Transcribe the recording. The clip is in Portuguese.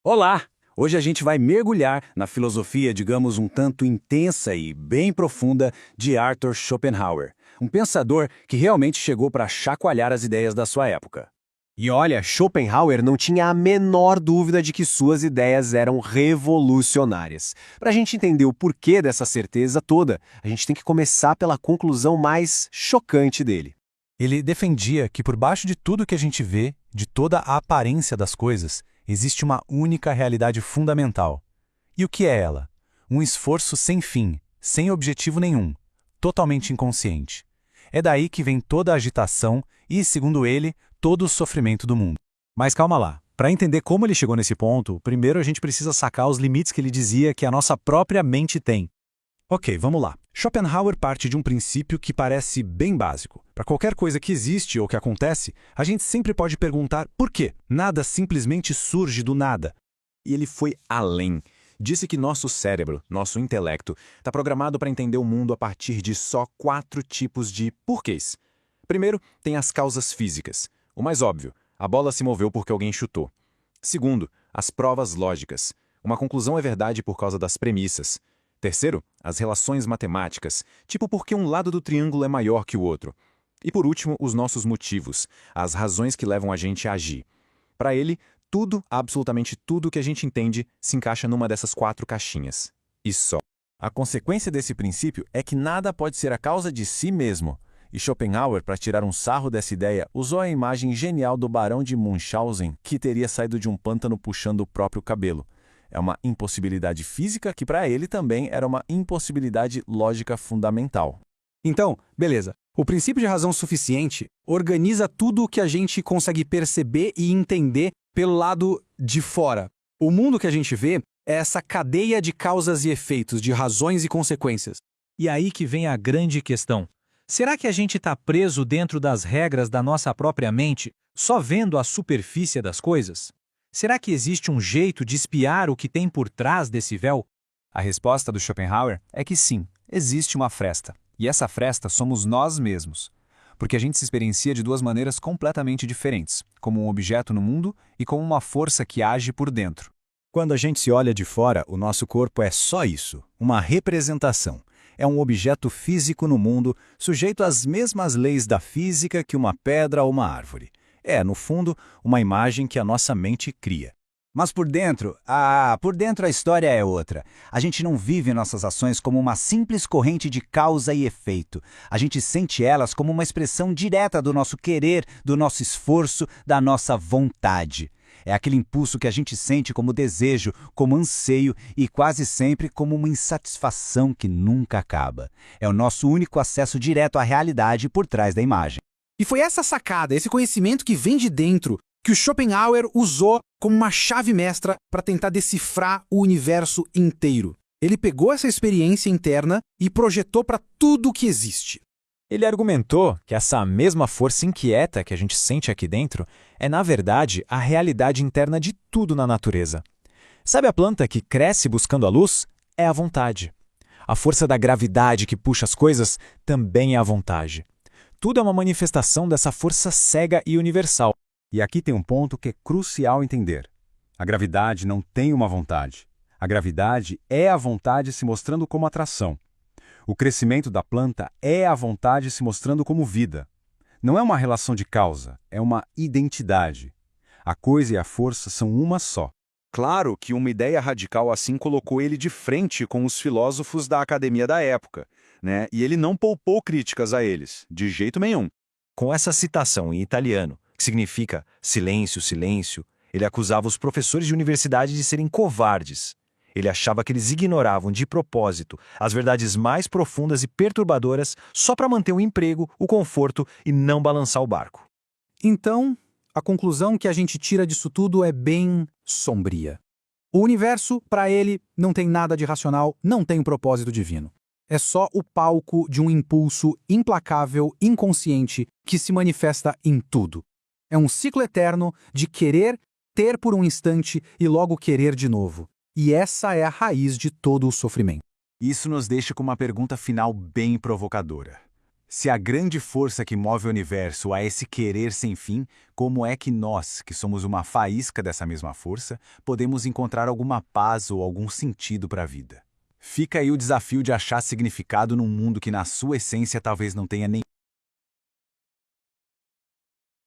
Olá! Hoje a gente vai mergulhar na filosofia, digamos, um tanto intensa e bem profunda de Arthur Schopenhauer, um pensador que realmente chegou para chacoalhar as ideias da sua época. E olha, Schopenhauer não tinha a menor dúvida de que suas ideias eram revolucionárias. Para a gente entender o porquê dessa certeza toda, a gente tem que começar pela conclusão mais chocante dele. Ele defendia que por baixo de tudo que a gente vê, de toda a aparência das coisas, existe uma única realidade fundamental. E o que é ela? Um esforço sem fim, sem objetivo nenhum, totalmente inconsciente. É daí que vem toda a agitação e, segundo ele, todo o sofrimento do mundo. Mas calma lá. Para entender como ele chegou nesse ponto, primeiro a gente precisa sacar os limites que ele dizia que a nossa própria mente tem. Ok, vamos lá. Schopenhauer parte de um princípio que parece bem básico. Para qualquer coisa que existe ou que acontece, a gente sempre pode perguntar por quê. Nada simplesmente surge do nada. E ele foi além. Disse que nosso cérebro, nosso intelecto, está programado para entender o mundo a partir de só 4 tipos de porquês. Primeiro, tem as causas físicas. O mais óbvio, a bola se moveu porque alguém chutou. Segundo, as provas lógicas. Uma conclusão é verdade por causa das premissas. Terceiro, as relações matemáticas, tipo porque um lado do triângulo é maior que o outro. E por último, os nossos motivos, as razões que levam a gente a agir. Para ele, tudo, absolutamente tudo que a gente entende, se encaixa numa dessas 4 caixinhas. E só. A consequência desse princípio é que nada pode ser a causa de si mesmo. E Schopenhauer, para tirar um sarro dessa ideia, usou a imagem genial do barão de Munchausen, que teria saído de um pântano puxando o próprio cabelo. É uma impossibilidade física que para ele também era uma impossibilidade lógica fundamental. Então, beleza. O princípio de razão suficiente organiza tudo o que a gente consegue perceber e entender pelo lado de fora. O mundo que a gente vê é essa cadeia de causas e efeitos, de razões e consequências. E aí que vem a grande questão. Será que a gente está preso dentro das regras da nossa própria mente, só vendo a superfície das coisas? Será que existe um jeito de espiar o que tem por trás desse véu? A resposta do Schopenhauer é que sim, existe uma fresta. E essa fresta somos nós mesmos. Porque a gente se experiencia de 2 maneiras completamente diferentes, como um objeto no mundo e como uma força que age por dentro. Quando a gente se olha de fora, o nosso corpo é só isso, uma representação. É um objeto físico no mundo, sujeito às mesmas leis da física que uma pedra ou uma árvore. É, no fundo, uma imagem que a nossa mente cria. Mas por dentro a história é outra. A gente não vive nossas ações como uma simples corrente de causa e efeito. A gente sente elas como uma expressão direta do nosso querer, do nosso esforço, da nossa vontade. É aquele impulso que a gente sente como desejo, como anseio e quase sempre como uma insatisfação que nunca acaba. É o nosso único acesso direto à realidade por trás da imagem. E foi essa sacada, esse conhecimento que vem de dentro, que o Schopenhauer usou como uma chave mestra para tentar decifrar o universo inteiro. Ele pegou essa experiência interna e projetou para tudo o que existe. Ele argumentou que essa mesma força inquieta que a gente sente aqui dentro é, na verdade, a realidade interna de tudo na natureza. Sabe a planta que cresce buscando a luz? É a vontade. A força da gravidade que puxa as coisas também é a vontade. Tudo é uma manifestação dessa força cega e universal. E aqui tem um ponto que é crucial entender. A gravidade não tem uma vontade. A gravidade é a vontade se mostrando como atração. O crescimento da planta é a vontade se mostrando como vida. Não é uma relação de causa, é uma identidade. A coisa e a força são uma só. Claro que uma ideia radical assim colocou ele de frente com os filósofos da academia da época, né? E ele não poupou críticas a eles, de jeito nenhum. Com essa citação em italiano, que significa silêncio, silêncio, ele acusava os professores de universidade de serem covardes. Ele achava que eles ignoravam de propósito as verdades mais profundas e perturbadoras só para manter o emprego, o conforto e não balançar o barco. Então, a conclusão que a gente tira disso tudo é bem sombria. O universo, para ele, não tem nada de racional, não tem um propósito divino. É só o palco de um impulso implacável, inconsciente, que se manifesta em tudo. É um ciclo eterno de querer, ter por um instante e logo querer de novo. E essa é a raiz de todo o sofrimento. Isso nos deixa com uma pergunta final bem provocadora. Se a grande força que move o universo é esse querer sem fim, como é que nós, que somos uma faísca dessa mesma força, podemos encontrar alguma paz ou algum sentido para a vida? Fica aí o desafio de achar significado num mundo que, na sua essência, talvez não tenha nem